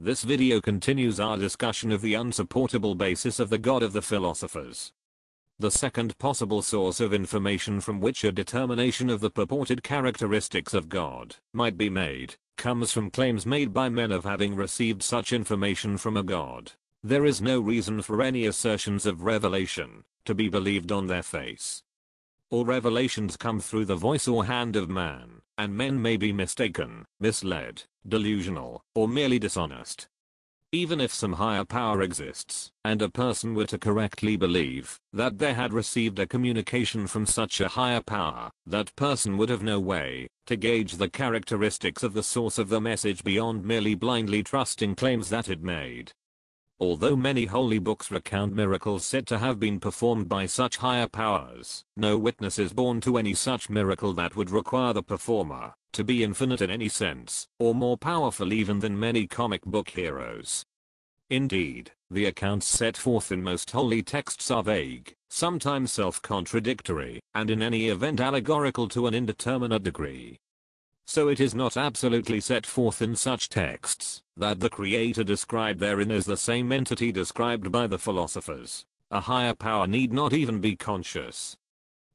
This video continues our discussion of the unsupportable basis of the God of the philosophers. The second possible source of information from which a determination of the purported characteristics of God might be made, comes from claims made by men of having received such information from a God. There is no reason for any assertions of revelation to be believed on their face. All revelations come through the voice or hand of man, and men may be mistaken, misled, delusional, or merely dishonest. Even if some higher power exists, and a person were to correctly believe that they had received a communication from such a higher power, that person would have no way to gauge the characteristics of the source of the message beyond merely blindly trusting claims that it made. Although many holy books recount miracles said to have been performed by such higher powers, no witness is borne to any such miracle that would require the performer to be infinite in any sense, or more powerful even than many comic book heroes. Indeed, the accounts set forth in most holy texts are vague, sometimes self-contradictory, and in any event allegorical to an indeterminate degree. So it is not absolutely set forth in such texts that the Creator described therein is the same entity described by the philosophers. A higher power need not even be conscious.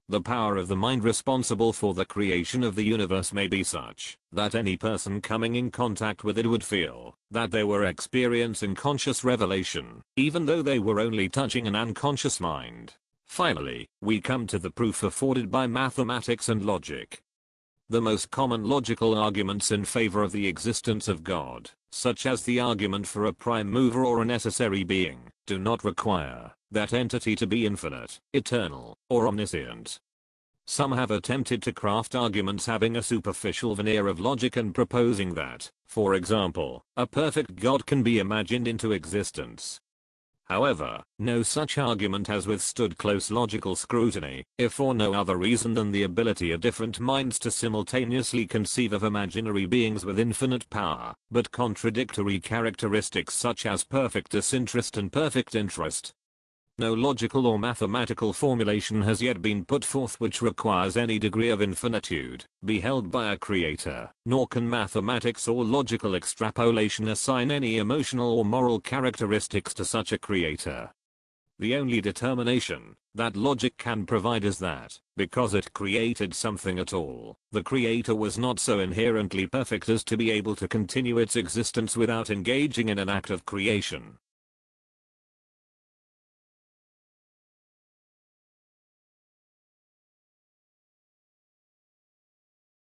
The power of the mind responsible for the creation of the universe may be such that any person coming in contact with it would feel that they were experiencing conscious revelation, even though they were only touching an unconscious mind. Finally, we come to the proof afforded by mathematics and logic. The most common logical arguments in favor of the existence of God, such as the argument for a prime mover or a necessary being, do not require that entity to be infinite, eternal, or omniscient. Some have attempted to craft arguments having a superficial veneer of logic and proposing that, for example, a perfect God can be imagined into existence. However, no such argument has withstood close logical scrutiny, if for no other reason than the ability of different minds to simultaneously conceive of imaginary beings with infinite power, but contradictory characteristics such as perfect disinterest and perfect interest. No logical or mathematical formulation has yet been put forth which requires any degree of infinitude be held by a creator, nor can mathematics or logical extrapolation assign any emotional or moral characteristics to such a creator. The only determination that logic can provide is that, because it created something at all, the creator was not so inherently perfect as to be able to continue its existence without engaging in an act of creation.